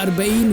40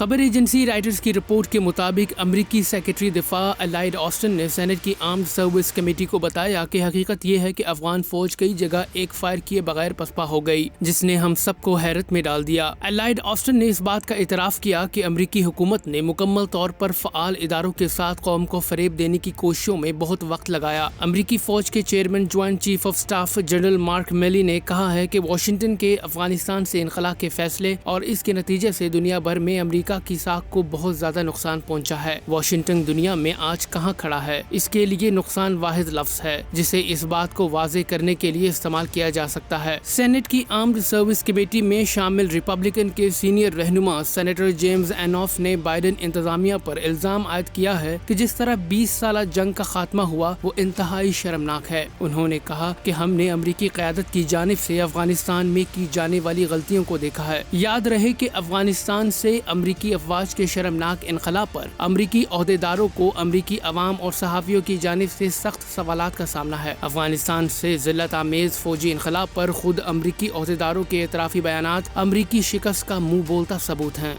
خبر agency writers کی report کے مطابق امریکی سیکرٹری دفاع الائیڈ آسٹن نے سینٹ کی آرمڈ سروس کمیٹی کو بتایا کہ حقیقت یہ ہے کہ افغان فوج کئی جگہ ایک فائر کیے بغیر پسپا ہو گئی، جس نے ہم سب کو حیرت میں ڈال دیا۔ الائیڈ آسٹن نے اس بات کا اعتراف کیا کہ امریکی حکومت نے مکمل طور پر فعال اداروں کے ساتھ قوم کو فریب دینے کی کوششوں میں بہت وقت لگایا۔ امریکی فوج کے chairman joint chief of staff general Mark Milley نے کہا ہے کہ واشنگٹن کے افغانستان سے انخلا کے فیصلے اور اس کے نتیجے سے دنیا بھر میں امریکہ کی ساکھ کو بہت زیادہ نقصان پہنچا ہے۔ واشنگٹن دنیا میں آج کہاں کھڑا ہے؟ اس کے لیے نقصان واحد لفظ ہے جسے اس بات کو واضح کرنے کے لیے استعمال کیا جا سکتا ہے۔ سینٹ کی آرمڈ سروس کمیٹی میں شامل ریپبلکن کے سینئر رہنما سینیٹر جیمز اینوف نے بائیڈن انتظامیہ پر الزام عائد کیا ہے کہ جس طرح 20 سالہ جنگ کا خاتمہ ہوا وہ انتہائی شرمناک ہے۔ انہوں نے کہا کہ ہم نے امریکی قیادت کی جانب سے افغانستان میں کی جانے والی غلطیوں کو دیکھا ہے۔ یاد رہے کہ افغانستان سے امریکی افواج کے شرمناک انخلا پر امریکی عہدیداروں کو امریکی عوام اور صحافیوں کی جانب سے سخت سوالات کا سامنا ہے۔ افغانستان سے ذلت آمیز فوجی انخلا پر خود امریکی عہدیداروں کے اعترافی بیانات امریکی شکست کا منہ بولتا ثبوت ہیں۔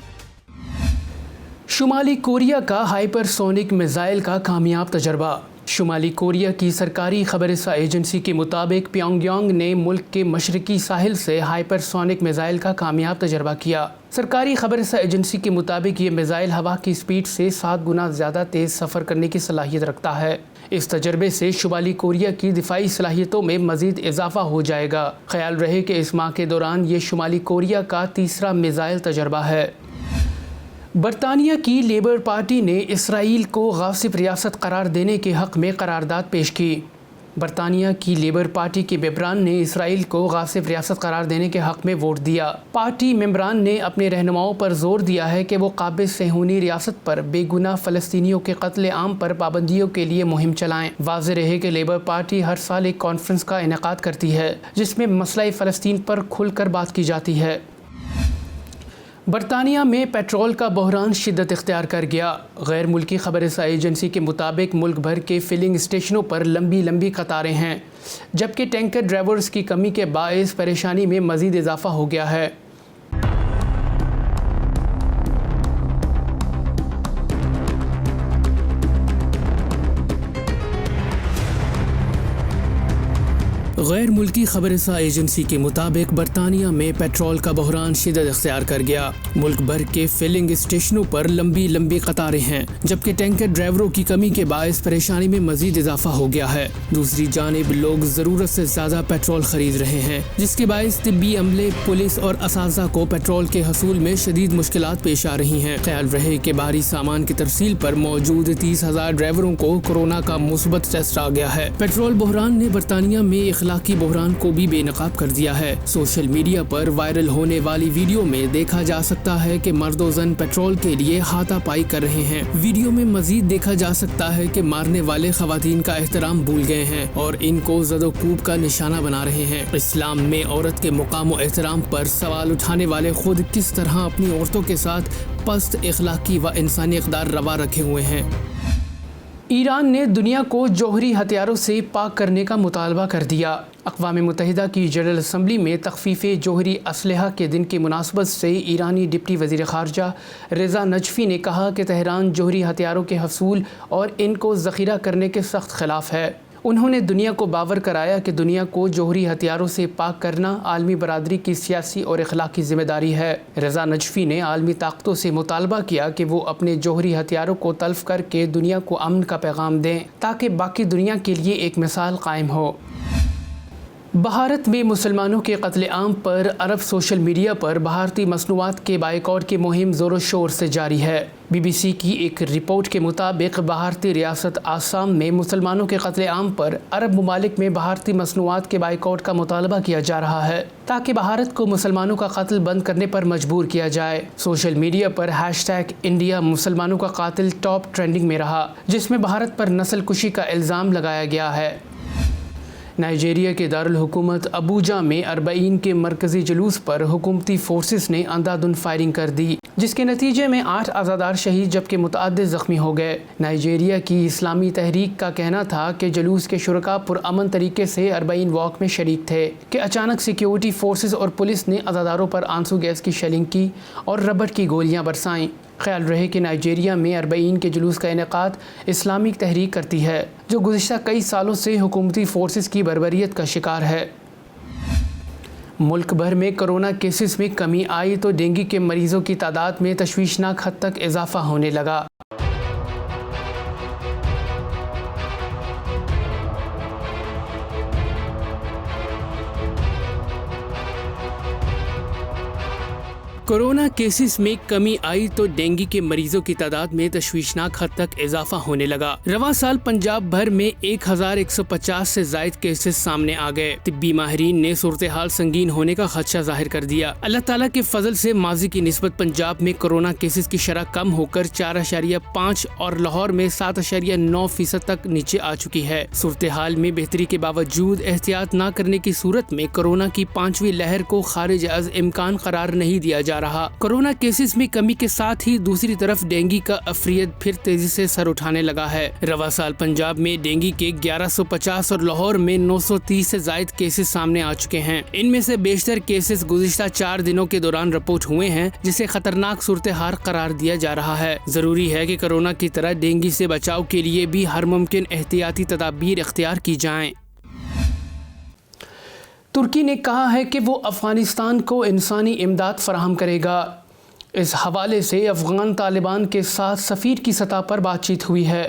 شمالی کوریا کا ہائپر سونک میزائل کا کامیاب تجربہ۔ شمالی کوریا کی سرکاری خبر رساں ایجنسی کے مطابق پیونگ یانگ نے ملک کے مشرقی ساحل سے ہائپر سونک میزائل کا کامیاب تجربہ کیا۔ سرکاری خبر رساں ایجنسی کے مطابق یہ میزائل ہوا کی سپیڈ سے 7 گنا زیادہ تیز سفر کرنے کی صلاحیت رکھتا ہے۔ اس تجربے سے شمالی کوریا کی دفاعی صلاحیتوں میں مزید اضافہ ہو جائے گا۔ خیال رہے کہ اس ماہ کے دوران یہ شمالی کوریا کا تیسرا میزائل تجربہ ہے۔ برطانیہ کی لیبر پارٹی نے اسرائیل کو غاصب ریاست قرار دینے کے حق میں قرارداد پیش کی۔ برطانیہ کی لیبر پارٹی کے ممبران نے اسرائیل کو غاصب ریاست قرار دینے کے حق میں ووٹ دیا۔ پارٹی ممبران نے اپنے رہنماؤں پر زور دیا ہے کہ وہ قابض صہیونی ریاست پر بے گناہ فلسطینیوں کے قتل عام پر پابندیوں کے لیے مہم چلائیں۔ واضح رہے کہ لیبر پارٹی ہر سال ایک کانفرنس کا انعقاد کرتی ہے جس میں مسئلہ فلسطین پر کھل کر بات کی جاتی ہے۔ برطانیہ میں پیٹرول کا بحران شدت اختیار کر گیا۔ غیر ملکی خبر رساں ایجنسی کے مطابق ملک بھر کے فلنگ اسٹیشنوں پر لمبی قطاریں ہیں، جبکہ ٹینکر ڈرائیورز کی کمی کے باعث پریشانی میں مزید اضافہ ہو گیا ہے۔ غیر ملکی خبر رساں ایجنسی کے مطابق برطانیہ میں پیٹرول کا بحران شدت اختیار کر گیا۔ ملک بھر کے فلنگ اسٹیشنوں پر لمبی قطاریں ہیں، جبکہ ٹینکر ڈرائیوروں کی کمی کے باعث پریشانی میں مزید اضافہ ہو گیا ہے۔ دوسری جانب لوگ ضرورت سے زیادہ پیٹرول خرید رہے ہیں، جس کے باعث طبی عملے، پولیس اور اساتذہ کو پیٹرول کے حصول میں شدید مشکلات پیش آ رہی ہیں۔ خیال رہے کہ بھاری سامان کی ترسیل پر موجود 30,000 ڈرائیوروں کو کورونا کا مثبت ٹیسٹ آ گیا ہے۔ پیٹرول بحران نے برطانیہ میں اخلاقی بحران کو بھی بے نقاب کر دیا ہے۔ سوشل میڈیا پر وائرل ہونے والی ویڈیو میں دیکھا جا سکتا ہے کہ مرد و زن پیٹرول کے لیے ہاتھا پائی کر رہے ہیں۔ ویڈیو میں مزید دیکھا جا سکتا ہے کہ مارنے والے خواتین کا احترام بھول گئے ہیں اور ان کو زد و کوب کا نشانہ بنا رہے ہیں۔ اسلام میں عورت کے مقام و احترام پر سوال اٹھانے والے خود کس طرح اپنی عورتوں کے ساتھ پست اخلاقی و انسانی اقدار روا رکھے ہوئے ہیں۔ ایران نے دنیا کو جوہری ہتھیاروں سے پاک کرنے کا مطالبہ کر دیا۔ اقوام متحدہ کی جنرل اسمبلی میں تخفیف جوہری اسلحہ کے دن کی مناسبت سے ایرانی ڈپٹی وزیر خارجہ رضا نجفی نے کہا کہ تہران جوہری ہتھیاروں کے حصول اور ان کو ذخیرہ کرنے کے سخت خلاف ہے۔ انہوں نے دنیا کو باور کرایا کہ دنیا کو جوہری ہتھیاروں سے پاک کرنا عالمی برادری کی سیاسی اور اخلاقی ذمہ داری ہے۔ رضا نجفی نے عالمی طاقتوں سے مطالبہ کیا کہ وہ اپنے جوہری ہتھیاروں کو تلف کر کے دنیا کو امن کا پیغام دیں تاکہ باقی دنیا کے لیے ایک مثال قائم ہو۔ بھارت میں مسلمانوں کے قتل عام پر عرب سوشل میڈیا پر بھارتی مصنوعات کے بائیکاٹ کی مہم زور و شور سے جاری ہے۔ بی بی سی کی ایک رپورٹ کے مطابق بھارتی ریاست آسام میں مسلمانوں کے قتل عام پر عرب ممالک میں بھارتی مصنوعات کے بائیکاٹ کا مطالبہ کیا جا رہا ہے تاکہ بھارت کو مسلمانوں کا قتل بند کرنے پر مجبور کیا جائے۔ سوشل میڈیا پر #انڈیا مسلمانوں کا قاتل ٹاپ ٹرینڈنگ میں رہا، جس میں بھارت پر نسل کشی کا الزام لگایا گیا ہے۔ نائجیریا کے دارالحکومت ابوجا میں 40 کے مرکزی جلوس پر حکومتی فورسز نے اندھادھند فائرنگ کر دی، جس کے نتیجے میں 8 عزادار شہید جبکہ متعدد زخمی ہو گئے۔ نائجیریا کی اسلامی تحریک کا کہنا تھا کہ جلوس کے شرکاء پرامن طریقے سے 40 واک میں شریک تھے کہ اچانک سیکیورٹی فورسز اور پولیس نے عزاداروں پر آنسو گیس کی شیلنگ کی اور ربڑ کی گولیاں برسائیں۔ خیال رہے کہ نائجیریا میں 40 کے جلوس کا انعقاد اسلامک تحریک کرتی ہے جو گزشتہ کئی سالوں سے حکومتی فورسز کی بربریت کا شکار ہے۔ ملک بھر میں کرونا کیسز میں کمی آئی تو ڈینگی کے مریضوں کی تعداد میں تشویشناک حد تک اضافہ ہونے لگا۔ کورونا کیسز میں کمی آئی تو ڈینگی کے مریضوں کی تعداد میں تشویشناک حد تک اضافہ ہونے لگا۔ رواں سال پنجاب بھر میں 1150 سے زائد کیسز سامنے آ گئے۔ طبی ماہرین نے صورتحال سنگین ہونے کا خدشہ ظاہر کر دیا۔ اللہ تعالیٰ کے فضل سے ماضی کی نسبت پنجاب میں کورونا کیسز کی شرح کم ہو کر 4.5 اور لاہور میں 7.9% تک نیچے آ چکی ہے۔ صورتحال میں بہتری کے باوجود احتیاط نہ کرنے کی صورت میں کورونا کی 5ویں لہر کو خارج از امکان قرار نہیں دیا جا رہا۔ کورونا کیسز میں کمی کے ساتھ ہی دوسری طرف ڈینگی کا افریت پھر تیزی سے سر اٹھانے لگا ہے۔ رواں سال پنجاب میں ڈینگی کے 1150 اور لاہور میں 930 سے زائد کیسز سامنے آ چکے ہیں۔ ان میں سے بیشتر کیسز گزشتہ 4 دنوں کے دوران رپورٹ ہوئے ہیں جسے خطرناک صورتحال قرار دیا جا رہا ہے۔ ضروری ہے کہ کورونا کی طرح ڈینگی سے بچاؤ کے لیے بھی ہر ممکن احتیاطی تدابیر اختیار کی جائیں۔ ترکی نے کہا ہے کہ وہ افغانستان کو انسانی امداد فراہم کرے گا۔ اس حوالے سے افغان طالبان کے ساتھ سفیر کی سطح پر بات چیت ہوئی ہے۔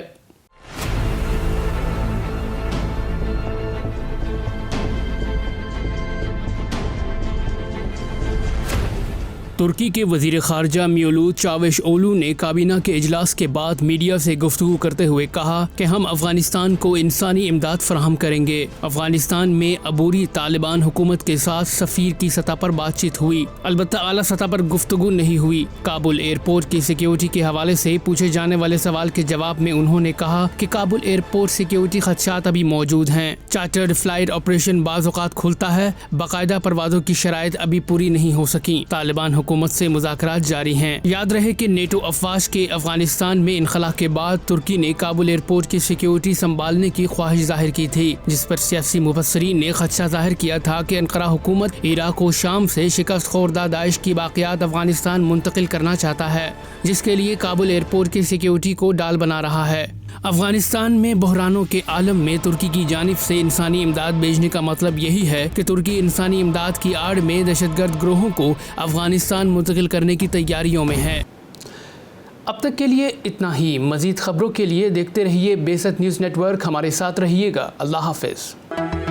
ترکی کے وزیر خارجہ میولوت چاوش اولو نے کابینہ کے اجلاس کے بعد میڈیا سے گفتگو کرتے ہوئے کہا کہ ہم افغانستان کو انسانی امداد فراہم کریں گے۔ افغانستان میں عبوری طالبان حکومت کے ساتھ سفیر کی سطح پر بات چیت ہوئی، البتہ اعلیٰ سطح پر گفتگو نہیں ہوئی۔ کابل ایئرپورٹ کی سیکیورٹی کے حوالے سے پوچھے جانے والے سوال کے جواب میں انہوں نے کہا کہ کابل ایئرپورٹ سیکیورٹی خدشات ابھی موجود ہیں۔ چارٹرڈ فلائٹ آپریشن بعض اوقات کھلتا ہے، باقاعدہ پروازوں کی شرائط ابھی پوری نہیں ہو سکیں۔ طالبان حکومت سے مذاکرات جاری ہیں۔ یاد رہے کہ نیٹو افواج کے افغانستان میں انخلا کے بعد ترکی نے کابل ایئرپورٹ کی سیکیورٹی سنبھالنے کی خواہش ظاہر کی تھی، جس پر سیاسی مبصرین نے خدشہ ظاہر کیا تھا کہ انقرہ حکومت عراق و شام سے شکست خوردہ داعش کی باقیات افغانستان منتقل کرنا چاہتا ہے، جس کے لیے کابل ایئرپورٹ کی سیکیورٹی کو ڈال بنا رہا ہے۔ افغانستان میں بحرانوں کے عالم میں ترکی کی جانب سے انسانی امداد بھیجنے کا مطلب یہی ہے کہ ترکی انسانی امداد کی آڑ میں دہشت گرد گروہوں کو افغانستان منتقل کرنے کی تیاریوں میں ہے۔ اب تک کے لیے اتنا ہی۔ مزید خبروں کے لیے دیکھتے رہیے بے ست نیوز نیٹ ورک۔ ہمارے ساتھ رہیے گا۔ اللہ حافظ۔